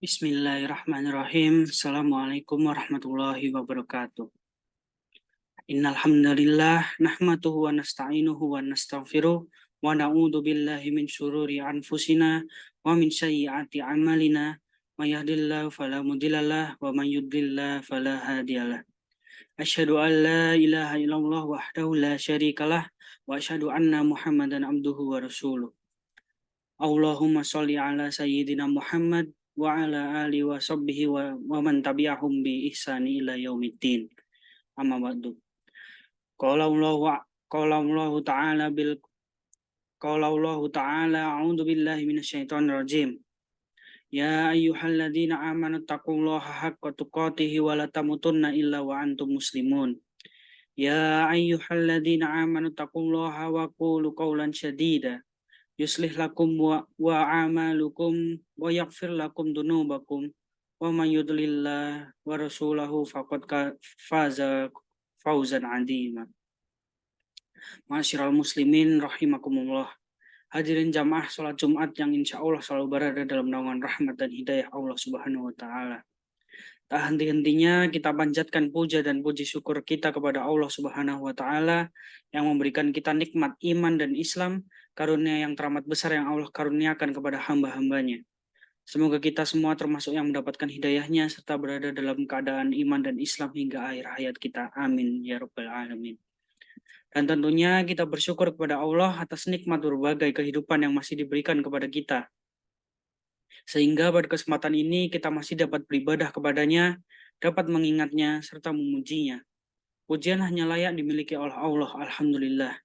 Bismillahirrahmanirrahim. Assalamualaikum warahmatullahi wabarakatuh. Innal hamdalillah nahmaduhu wa nasta'inuhu wa nastaghfiruh wa na'udzu billahi min syururi anfusina wa min sayyiati a'malina. May yahdihillahu fala mudhillalah wa may yudhlil fala hadiyalah. Asyhadu an la ilaha illallah wahdahu la syarikalah wa asyhadu anna Muhammadan abduhu wa rasuluh. Allahumma sholli ala sayyidina Muhammad wa ala alihi wa sahbihi wa man tabi'ahum bi ihsani ila yaumiddin. Amma ba'du. Qala Allah ta'ala a'udzu billahi minasyaitonir rajim. Ya ayyuhalladzina amanu taqullaha haqqa tuqatih wa la tamutunna illa wa antum muslimun. Ya ayyuhalladzina amanu taqullaha wa qulu qawlan sadida. Yuslih lakum wa amalukum wa yaghfir lakum dunubakum wa man yudlillah wa rasulahu faqad faza fawzan 'azima. Ma'asyiral muslimin rahimakumullah. Hadirin jamaah salat Jumat yang insya Allah selalu berada dalam naungan rahmat dan hidayah Allah Subhanahu wa taala. Tak henti-hentinya kita panjatkan puja dan puji syukur kita kepada Allah Subhanahu wa taala yang memberikan kita nikmat iman dan Islam, karunia yang teramat besar yang Allah karuniakan kepada hamba-hambanya. Semoga kita semua termasuk yang mendapatkan hidayahnya serta berada dalam keadaan iman dan Islam hingga akhir hayat kita. Amin ya rabbal alamin. Dan tentunya kita bersyukur kepada Allah atas nikmat berbagai kehidupan yang masih diberikan kepada kita. Sehingga pada kesempatan ini kita masih dapat beribadah kepadanya, dapat mengingatnya, serta memujinya. Pujian hanya layak dimiliki oleh Allah, alhamdulillah.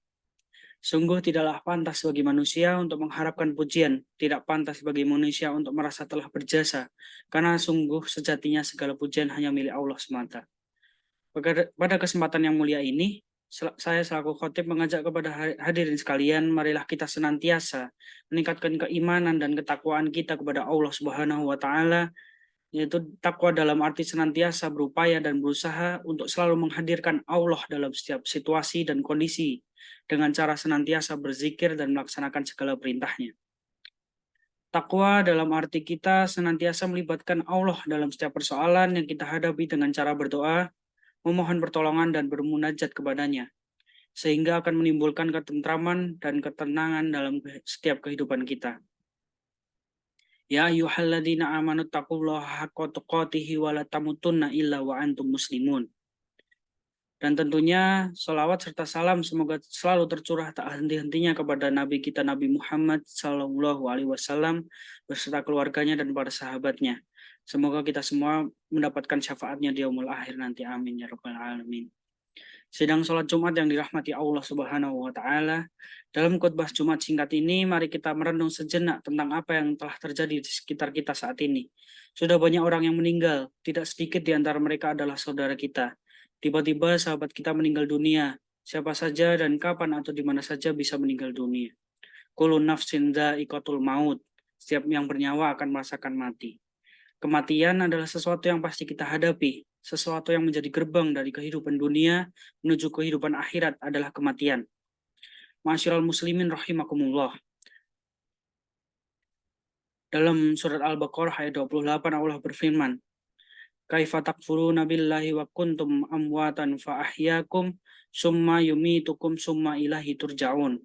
Sungguh tidaklah pantas bagi manusia untuk mengharapkan pujian, tidak pantas bagi manusia untuk merasa telah berjasa, karena sungguh sejatinya segala pujian hanya milik Allah semata. Pada kesempatan yang mulia ini, saya selaku khotib mengajak kepada hadirin sekalian, marilah kita senantiasa meningkatkan keimanan dan ketakwaan kita kepada Allah Subhanahu wa taala, yaitu takwa dalam arti senantiasa berupaya dan berusaha untuk selalu menghadirkan Allah dalam setiap situasi dan kondisi dengan cara senantiasa berzikir dan melaksanakan segala perintahnya. Takwa dalam arti kita senantiasa melibatkan Allah dalam setiap persoalan yang kita hadapi dengan cara berdoa, memohon pertolongan dan bermunajat kepadanya, sehingga akan menimbulkan ketentraman dan ketenangan dalam setiap kehidupan kita. Ya ayyuhalladzina amanu taqullaha haqqa tuqatih wa la tamutunna illa wa antum muslimun. Dan tentunya salawat serta salam semoga selalu tercurah tak henti-hentinya kepada Nabi kita Nabi Muhammad SAW beserta keluarganya dan para sahabatnya. Semoga kita semua mendapatkan syafaatnya di yaumul akhir nanti. Amin ya rabbal alamin. Sidang sholat Jumat yang dirahmati Allah Subhanahu wa taala. Dalam khutbah Jumat singkat ini, mari kita merenung sejenak tentang apa yang telah terjadi di sekitar kita saat ini. Sudah banyak orang yang meninggal, tidak sedikit di antara mereka adalah saudara kita. Tiba-tiba sahabat kita meninggal dunia. Siapa saja dan kapan atau di mana saja bisa meninggal dunia. Kullu nafsin dha'iqatul maut. Setiap yang bernyawa akan merasakan mati. Kematian adalah sesuatu yang pasti kita hadapi, sesuatu yang menjadi gerbang dari kehidupan dunia menuju kehidupan akhirat adalah kematian. Ma'asyiral muslimin rahimakumullah. Dalam surat Al-Baqarah ayat 28 Allah berfirman, Kaifa takfuruna billahi wa kuntum amwatan fa ahyakum summa yumitukum summa ilahi turja'un.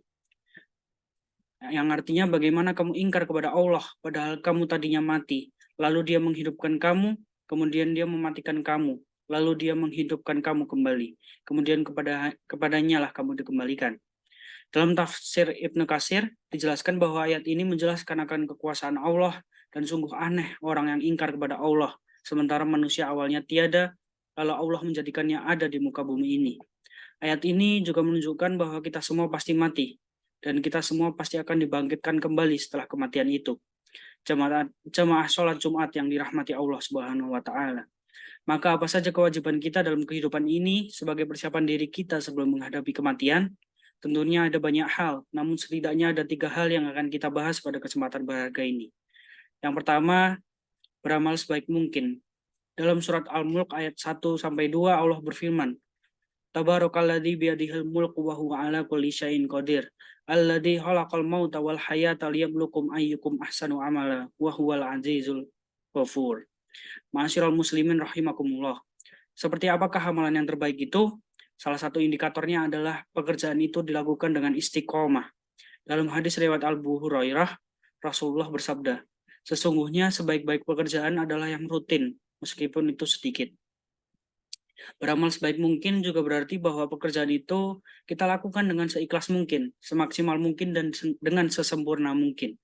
Yang artinya bagaimana kamu ingkar kepada Allah padahal kamu tadinya mati. Lalu dia menghidupkan kamu, kemudian dia mematikan kamu, lalu dia menghidupkan kamu kembali. Kemudian kepadanya lah kamu dikembalikan. Dalam tafsir Ibnu Katsir dijelaskan bahwa ayat ini menjelaskan akan kekuasaan Allah dan sungguh aneh orang yang ingkar kepada Allah, sementara manusia awalnya tiada, lalu Allah menjadikannya ada di muka bumi ini. Ayat ini juga menunjukkan bahwa kita semua pasti mati, dan kita semua pasti akan dibangkitkan kembali setelah kematian itu. Jamaah sholat Jumat yang dirahmati Allah Subhanahu wa taala. Maka apa saja kewajiban kita dalam kehidupan ini sebagai persiapan diri kita sebelum menghadapi kematian? Tentunya ada banyak hal, namun setidaknya ada 3 hal yang akan kita bahas pada kesempatan berharga ini. Yang pertama, beramal sebaik mungkin. Dalam surat Al-Mulk ayat 1-2 Allah berfirman, Tabarakalladzi biyadihil mulku wa huwa ala kulli syai'in qadir. Alladzi khalaqal mauta wal hayata liyabluwakum ayyukum ahsanu amala wa huwal azizul ghafur. Ma'asyiral muslimin rahimakumullah. Seperti apakah amalan yang terbaik itu? Salah satu indikatornya adalah pekerjaan itu dilakukan dengan istiqomah. Dalam hadis riwayat Abu Hurairah, Rasulullah bersabda, sesungguhnya sebaik-baik pekerjaan adalah yang rutin, meskipun itu sedikit. Beramal sebaik mungkin juga berarti bahwa pekerjaan itu kita lakukan dengan seikhlas mungkin, semaksimal mungkin, dan dengan sesempurna mungkin.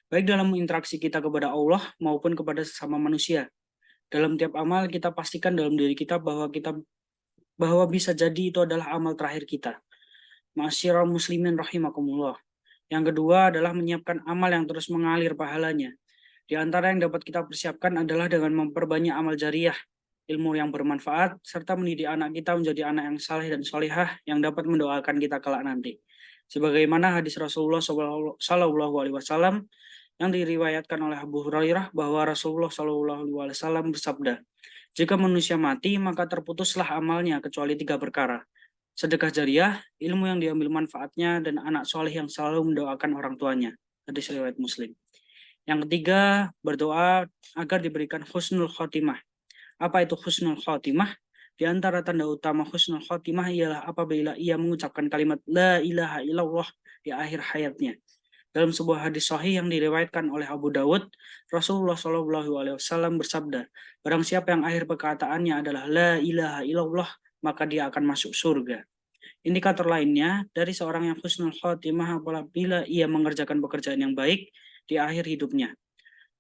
Baik dalam interaksi kita kepada Allah maupun kepada sesama manusia. Dalam tiap amal kita pastikan dalam diri kita bahwa bisa jadi itu adalah amal terakhir kita. Ma'asyiral muslimin rahimakumullah. Yang kedua adalah menyiapkan amal yang terus mengalir pahalanya. Di antara yang dapat kita persiapkan adalah dengan memperbanyak amal jariah, ilmu yang bermanfaat, serta mendidik anak kita menjadi anak yang saleh dan solihah yang dapat mendoakan kita kelak nanti. Sebagaimana hadis Rasulullah SAW yang diriwayatkan oleh Abu Hurairah bahwa Rasulullah SAW bersabda, jika manusia mati maka terputuslah amalnya kecuali 3 perkara. Sedekah jariah, ilmu yang diambil manfaatnya, dan anak soleh yang selalu mendoakan orang tuanya. Hadis riwayat Muslim. Yang ketiga, berdoa agar diberikan husnul khotimah. Apa itu husnul khotimah? Di antara tanda utama husnul khotimah ialah apabila ia mengucapkan kalimat la ilaha illallah di akhir hayatnya. Dalam sebuah hadis sahih yang diriwayatkan oleh Abu Dawud, Rasulullah SAW bersabda, barang siapa yang akhir perkataannya adalah la ilaha illallah, maka dia akan masuk surga. Indikator lainnya dari seorang yang husnul khotimah apabila ia mengerjakan pekerjaan yang baik di akhir hidupnya.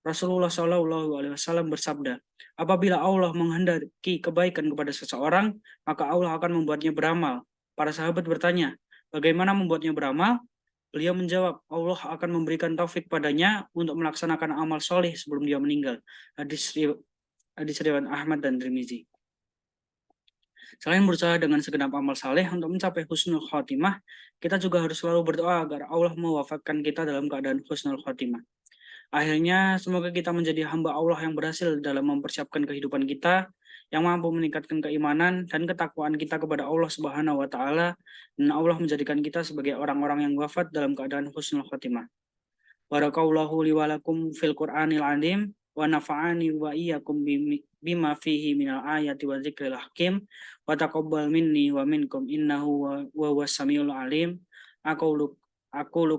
Rasulullah SAW bersabda, apabila Allah menghendaki kebaikan kepada seseorang, maka Allah akan membuatnya beramal. Para sahabat bertanya, bagaimana membuatnya beramal? Beliau menjawab, Allah akan memberikan taufik padanya untuk melaksanakan amal soleh sebelum dia meninggal. Hadis riwayat Ahmad dan Tirmizi. Selain berusaha dengan segenap amal saleh untuk mencapai husnul khotimah, kita juga harus selalu berdoa agar Allah mewafatkan kita dalam keadaan husnul khotimah. Akhirnya, semoga kita menjadi hamba Allah yang berhasil dalam mempersiapkan kehidupan kita, yang mampu meningkatkan keimanan dan ketakwaan kita kepada Allah Subhanahu wa Ta'ala, dan Allah menjadikan kita sebagai orang-orang yang wafat dalam keadaan husnul khotimah. Barakallahu li wa lakum fil Qur'anil azim wa nafa'ani wa iyyakum bima fihi minal ayati wa dzikril hakim wa taqabbal minni wa minkum innahu wa huwas samiul alim. Aku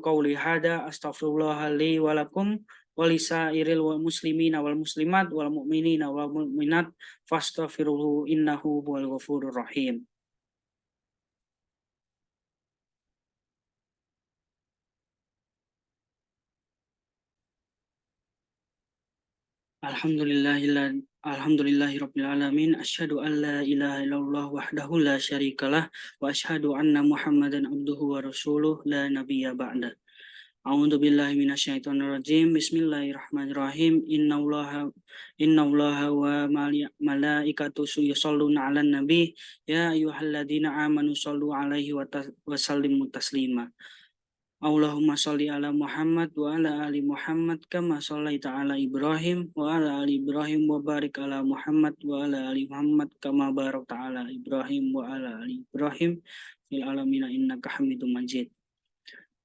qauli hada astaghfirullah li wa lakum wa lisairil muslimina wal muslimat wal mu'minina wal mu'minat fastaghfiruhu innahu huwal ghafurur rahim. Alhamdulillahirabbil alamin, asyhadu an la ilaha illallah wahdahu la syarikalah wa asyhadu anna Muhammadan abduhu wa rasuluh la nabiyya ba'da. A'udzu billahi minasyaitonir rajim. Bismillahirrahmanirrahim. Innallaha wa malaikatahu yusholluna 'alan nabi ya ayyuhalladzina amanu shollu 'alaihi wa sallimu taslima. Allahumma sholli ala Muhammad wa ala ali Muhammad kama shallaita ala Ibrahim wa ala ali Ibrahim wa barik ala Muhammad wa ala ali Muhammad kama barakta ala Ibrahim wa ala ali Ibrahim fil alamin innaka Hamidum Majid.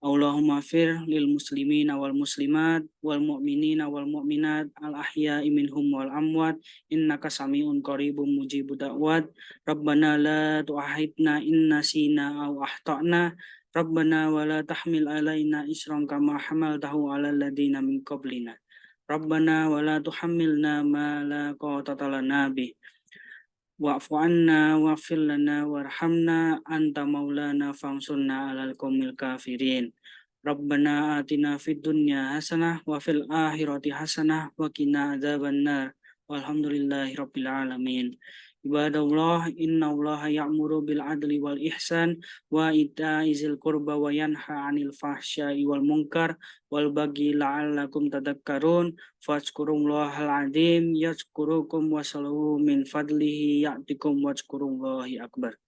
Allahumma fir lil muslimina wal muslimat wal mu'minina wal mu'minat al ahya'i minhum wal amwat innaka sami'un qaribun mujibud da'wat. Rabbana la tu'ahidna in nasina aw akhtana. Rabbana wa la tahmil alaina isran kama hamaltahu ala alladziina min qablina. Rabbana wa la tuhammilna ma la taqata lana bih. Wa'fu anna waghfir lana warhamna anta maulana fansurna 'alal qaumil kafirin. Rabbana atina fid dunya hasanah wa fil akhirati hasanah wa qina adzabannar. Walhamdulillahirabbil alamin. Ibadallah, innallaha ya'muru bil adli wal ihsan wa ita'i dzil qurba wa yanha 'anil fahsya'i wal munkar wal baghi la'allakum tadhakkarun. Fadhkurullahal adzim yazkurukum wa sallu min fadlihi ya'tikum wazkurullahi akbar.